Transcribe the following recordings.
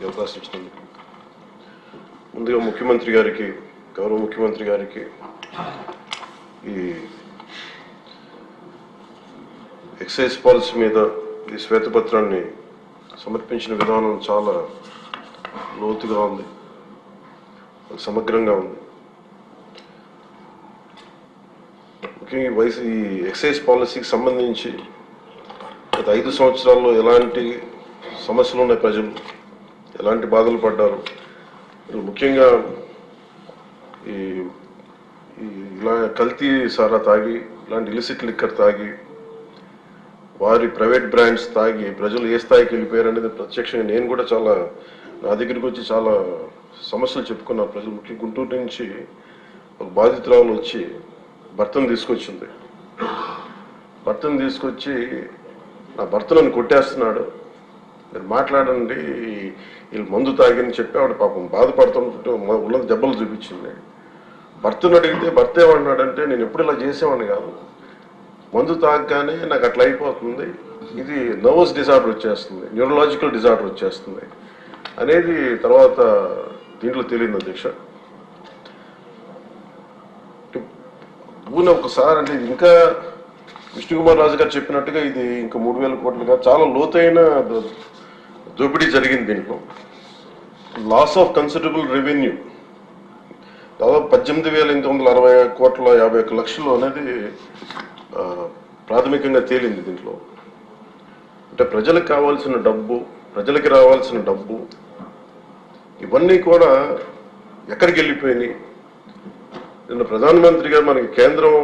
అవకాశం ఇచ్చినందుకు ముందుగా ముఖ్యమంత్రి గారికి, గౌరవ ముఖ్యమంత్రి గారికి ఈ ఎక్సైజ్ పాలసీ మీద ఈ శ్వేతపత్రాన్ని సమర్పించిన విధానం చాలా లోతుగా ఉంది, సమగ్రంగా ఉంది. ముఖ్యంగా ఈ ఎక్సైజ్ పాలసీకి సంబంధించి గత 5 సంవత్సరాల్లో ఎలాంటి సమస్యలు ఉన్నాయి, ప్రజలు ఎలాంటి బాధలు పడ్డారు, ముఖ్యంగా ఇలా కల్తీ సారా తాగి, ఇలాంటి ఇలిసిట్ లిక్కర్ తాగి, వారి ప్రైవేట్ బ్రాండ్స్ తాగి ప్రజలు ఏ స్థాయికి వెళ్ళిపోయారు అనేది ప్రత్యక్షంగా నేను కూడా చాలా నా దగ్గరికి వచ్చి చాలా సమస్యలు చెప్పుకున్నారు ప్రజలు. ముఖ్యంగా గుంటూరు నుంచి ఒక బాధితురాలు వచ్చి భర్తను తీసుకొచ్చింది. భర్తను తీసుకొచ్చి నా భర్త నన్ను కొట్టేస్తున్నాడు, మీరు మాట్లాడండి, వీళ్ళు మందు తాగిని చెప్పి ఆవిడ పాపం బాధపడుతుంటే ఉన్న దెబ్బలు చూపించింది. భర్తను అడిగితే భర్త ఏమన్నాడంటే, నేను ఎప్పుడు ఇలా చేసేవాడిని కాదు, మందు తాగగానే నాకు అట్లా అయిపోతుంది, ఇది నర్వస్ డిజార్డర్ వచ్చేస్తుంది, న్యూరలాజికల్ డిజార్డర్ వచ్చేస్తుంది అనేది తర్వాత దీంట్లో తెలియదు అధ్యక్ష. పూణె ఒకసారి అంటే ఇంకా విష్ణుకుమార్ రాజు గారు చెప్పినట్టుగా ఇది ఇంకా 3,000 కోట్లుగా చాలా లోతైన దోపిడీ జరిగింది. దీంట్లో లాస్ ఆఫ్ కన్సిడరబుల్ రెవెన్యూ దాదాపు 18,860 కోట్ల 51 లక్షలు అనేది ప్రాథమికంగా తేలింది. దీంట్లో అంటే ప్రజలకు కావాల్సిన డబ్బు, ప్రజలకి రావాల్సిన డబ్బు ఇవన్నీ కూడా ఎక్కడికి వెళ్ళిపోయినాయి. నిన్న ప్రధానమంత్రి గారు మనకి కేంద్రం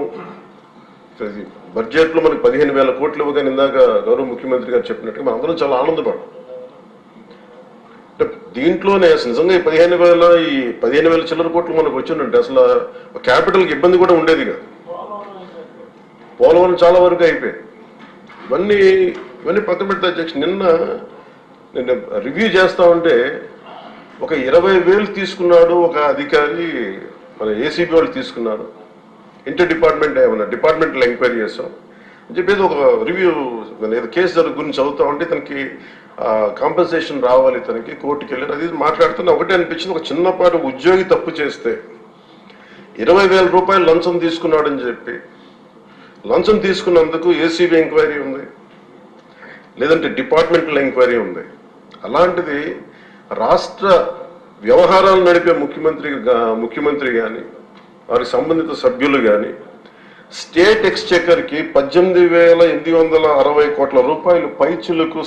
బడ్జెట్లో మనకి 15,000 కోట్లు ఇవ్వగానే ఇందాక గౌరవ ముఖ్యమంత్రి గారు చెప్పినట్టుగా మనందరం చాలా ఆనందపడ్డాం. అంటే దీంట్లోనే నిజంగా 15,000 చిల్లర కోట్లు మనకు వచ్చిందంటే అసలు క్యాపిటల్కి ఇబ్బంది కూడా ఉండేది కాదు. పోలవరం చాలా వరకు అయిపోయింది. ఇవన్నీ పక్కన పెడితే అధ్యక్ష, నిన్న రివ్యూ చేస్తా ఉంటే ఒక 20,000 తీసుకున్నాడు ఒక అధికారి, మన ఏసీబీ వాళ్ళు తీసుకున్నారు, ఇంటర్ డిపార్ట్మెంట్ ఏమన్నా డిపార్ట్మెంట్లో ఎంక్వైరీ చేస్తాం అని చెప్పేసి ఒక రివ్యూ ఏదో కేసు గురించి చదువుతా ఉంటే తనకి కాంపెన్సేషన్ రావాలి, తనకి కోర్టుకి వెళ్ళారు. అది మాట్లాడుతున్నా ఒకటే అనిపించింది, ఒక చిన్నపాటి ఉద్యోగి తప్పు చేస్తే 20,000 రూపాయలు లంచం తీసుకున్నాడని చెప్పి లంచం తీసుకున్నందుకు ఏసీబీ ఎంక్వైరీ ఉంది, లేదంటే డిపార్ట్మెంటల్ ఎంక్వైరీ ఉంది. అలాంటిది రాష్ట్ర వ్యవహారాలు నడిపే ముఖ్యమంత్రి కానీ వారికి సంబంధిత సభ్యులు కానీ స్టేట్ ఎక్స్చెకర్కి 18,860 కోట్ల రూపాయలు పైచులకు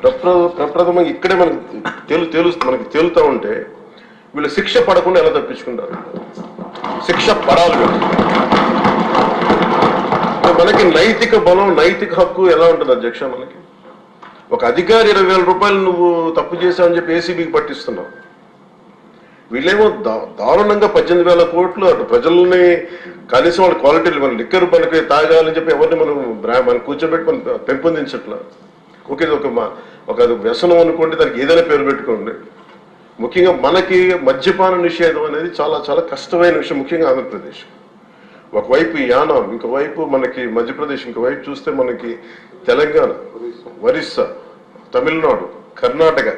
ప్రప్రథమంగా ఇక్కడే మనకి తేలుతూ ఉంటే వీళ్ళు శిక్ష పడకుండా ఎలా తప్పించుకుంటారు? శిక్ష పడాలి. మనకి నైతిక బలం, నైతిక హక్కు ఎలా ఉంటుంది అధ్యక్ష? మనకి ఒక అధికారి 20,000 రూపాయలు నువ్వు తప్పు చేశావని చెప్పి ఏసీబీకి పట్టిస్తున్నావు. వీళ్ళేమో దారుణంగా 18,000 కోట్లు అటు ప్రజల్ని కనీసం వాళ్ళ క్వాలిటీలు మన లిక్కర్ మనకి తాగాలని చెప్పి ఎవరిని మనం కూర్చోబెట్టి మనం పెంపొందించట్లా. ఓకే, ఒక వ్యసనం అనుకోండి, దానికి ఏదైనా పేరు పెట్టుకోండి. ముఖ్యంగా మనకి మద్యపాన నిషేధం అనేది చాలా చాలా కష్టమైన విషయం, ముఖ్యంగా ఆంధ్రప్రదేశ్. ఒకవైపు యానాం, ఇంకోవైపు మనకి మధ్యప్రదేశ్, ఇంకోవైపు చూస్తే మనకి తెలంగాణ, ఒరిస్సా, తమిళనాడు, కర్ణాటక,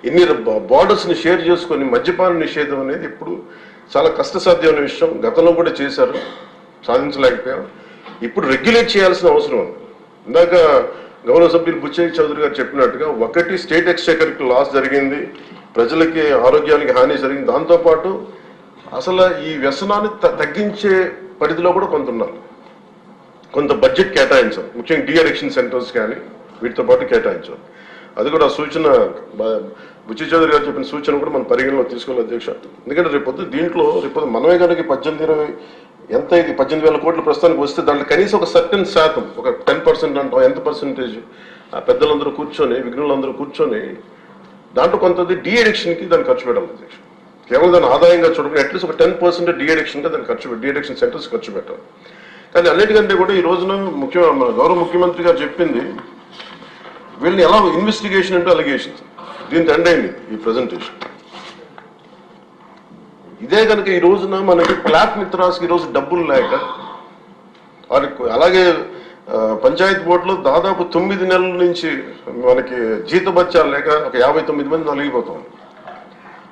ఇన్ని బార్డర్స్ని షేర్ చేసుకొని మద్యపాన నిషేధం అనేది ఇప్పుడు చాలా కష్టసాధ్యమైన విషయం. గతంలో కూడా చేశారు, సాధించలేకపోయాం. ఇప్పుడు రెగ్యులేట్ చేయాల్సిన అవసరం ఉంది. ఇందాక గౌరవ సభ్యులు బుచ్చయ్య చౌదరి గారు చెప్పినట్టుగా ఒకటి స్టేట్ ఎక్స్చెకర్కి లాస్ జరిగింది, ప్రజలకి ఆరోగ్యానికి హాని జరిగింది. దాంతోపాటు అసలు ఈ వ్యసనాన్ని తగ్గించే పరిధిలో కూడా కొంత ఉన్నారు, కొంత బడ్జెట్ కేటాయించాం. ముఖ్యంగా డీ అడిక్షన్ సెంటర్స్ కానీ వీటితో పాటు కేటాయించాం. అది కూడా సూచన బుచ్చయ్య చౌదరి గారు చెప్పిన సూచన కూడా మనం పరిగణలో తీసుకోవాలి అధ్యక్ష. ఎందుకంటే రేపొద్దు మనమే కనుక 18,000 ఎంత ఇది 18,000 కోట్లు ప్రస్తుతానికి వస్తే దాంట్లో కనీసం ఒక సర్టెన్ శాతం, ఒక 10% అంటాం, ఎంత పర్సెంటేజ్ పెద్దలందరూ కూర్చొని, విఘ్నులందరూ కూర్చొని దాంట్లో కొంత డీ అడిక్షన్కి దాన్ని ఖర్చు పెట్టాలి అధ్యక్ష. కేవలం దాన్ని ఆదాయంగా చూడకుండా అట్లీస్ట్ ఒక 10% డీ అడిక్షన్గా దాన్ని డీ అడిక్షన్ సెంటర్స్ ఖర్చు పెట్టాలి. కానీ అన్నిటికంటే కూడా ఈ రోజున మన గౌరవ ముఖ్యమంత్రి గారు చెప్పింది, వీళ్ళని ఎలా ఇన్వెస్టిగేషన్ అంటే అలిగేషన్స్, దీంతో ఎండ్ అయింది ఈ ప్రజెంటేషన్. ఇదే కనుక ఈ రోజున మనకి ప్లాట్ మిత్రాస్కి ఈరోజు డబ్బులు లేక వారికి, అలాగే పంచాయతీ బోర్డులో దాదాపు 9 నెలల నుంచి మనకి జీతభత్యాలు లేక ఒక 59 మంది నలిగిపోతాం.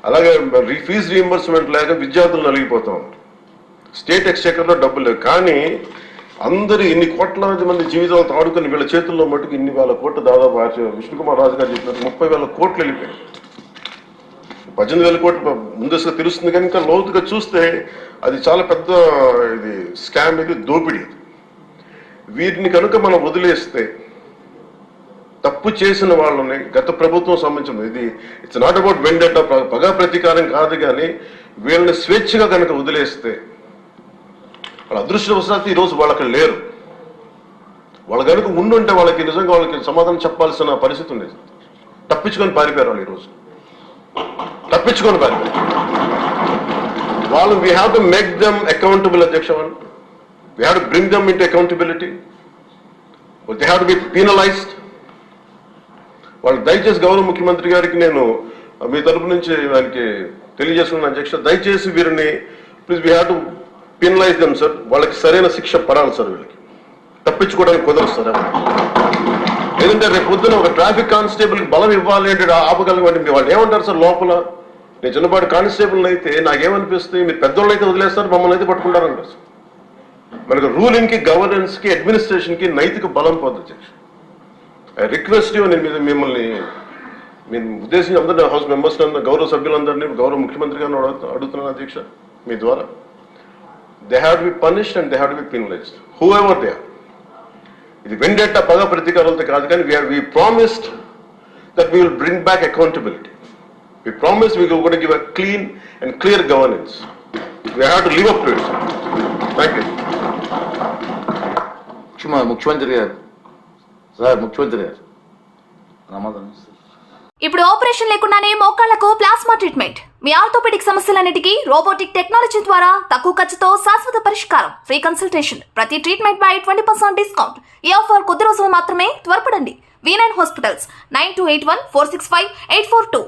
అలాగే ఫీజు రీఎంబర్స్మెంట్ లేక విద్యార్థులు నలిగిపోతా ఉన్నారు. స్టేట్ ఎక్స్చెకర్లో డబ్బులు లేవు. కానీ అందరూ ఇన్ని కోట్లాది మంది జీవితాలతో ఆడుకుని వీళ్ళ చేతుల్లో మటుకు ఇన్ని వేల కోట్లు, దాదాపు విష్ణుకుమార్ రాజు గారు చెప్పినట్టు 30,000 కోట్లు వెళ్ళిపోయాయి. 18,000 కోట్లు ముందస్తుగా తెలుస్తుంది, కానీ ఇంకా లోతుగా చూస్తే అది చాలా పెద్ద ఇది స్కామ్, ఇది దోపిడీ. వీటిని కనుక మనం వదిలేస్తే, తప్పు చేసిన వాళ్ళని గత ప్రభుత్వం సంబంధించిన ఇది ఇట్స్ నాట్ అబౌట్ వెండెట్, పగా ప్రతీకారం కాదు, కానీ వీళ్ళని స్వేచ్ఛగా కనుక వదిలేస్తే, వాళ్ళ అదృష్టవశాత్తు ఈరోజు వాళ్ళకి లేరు. వాళ్ళు కనుక ఉండుంటే వాళ్ళకి నిజంగా వాళ్ళకి సమాధానం చెప్పాల్సిన పరిస్థితి ఉండేది. తప్పించుకొని పారిపోయారు వాళ్ళు ఈరోజు, తప్పించుకొని పారిపోయారు వాళ్ళు. We have to make them accountable, అధ్యక్ష. We have to bring them into accountability. They have to be penalised. వాళ్ళు దయచేసి గౌరవ ముఖ్యమంత్రి గారికి నేను మీ తరపు నుంచి ఆయనకి తెలియజేసుకున్నాను, అధ్యక్ష. దయచేసి వీరిని please we have to penalise them sir. వాళ్ళకి సరైన శిక్ష పడాలి సార్. వీళ్ళకి తప్పించుకోవడానికి కుదరదు సార్. లేదంటే రేపు పొద్దున ఒక ట్రాఫిక్ కానిస్టేబుల్కి బలం ఇవ్వాలి అంటే ఆపగలవండి. వాళ్ళు ఏమంటారు సార్ లోపల? నేను చిన్నపాటి కానిస్టేబుల్ అయితే నాకేమనిపిస్తుంది, మీరు పెద్దోళ్ళు అయితే వదిలేస్తారు, మమ్మల్ని అయితే పట్టుకుంటారంటారు సార్. మనకు రూలింగ్కి, గవర్నెన్స్కి, అడ్మినిస్ట్రేషన్కి నైతిక బలం పోతుంది అధ్యక్ష. ఐ రిక్వెస్ట్ యూ, నేను మిమ్మల్ని నేను ఉద్దేశించి అందరినీ, హౌస్ మెంబర్స్, గౌరవ సభ్యులందరినీ, గౌరవ ముఖ్యమంత్రి గారిని అడుగుతున్నాను అధ్యక్ష మీ ద్వారా. They have to be punished and they have to be penalised, whoever they are. ఇది వెండెట్ట, పగ ప్రతీకారాలతో కాదు, కానీ we promised that we will bring back accountability. We promised we were going to give a clean and clear governance. We have to live up to it. Thank you. ముఖ్యమంత్రి గారు sir, ముఖ్యమంత్రి గారు ఇప్పుడు operation లేకుండానే మోకాళ్లకు plasma treatment. మీ orthopaedic సమస్యలన్నిటికీ robotic technology ద్వారా తక్కువ ఖర్చుతో శాశ్వత పరిష్కారం. Free consultation. ప్రతి ట్రీట్మెంట్ పై 20% డిస్కౌంట్. ఈ ఆఫర్ కొద్ది రోజులు మాత్రమే. త్వరపడండి. V9 hospitals 9281465842.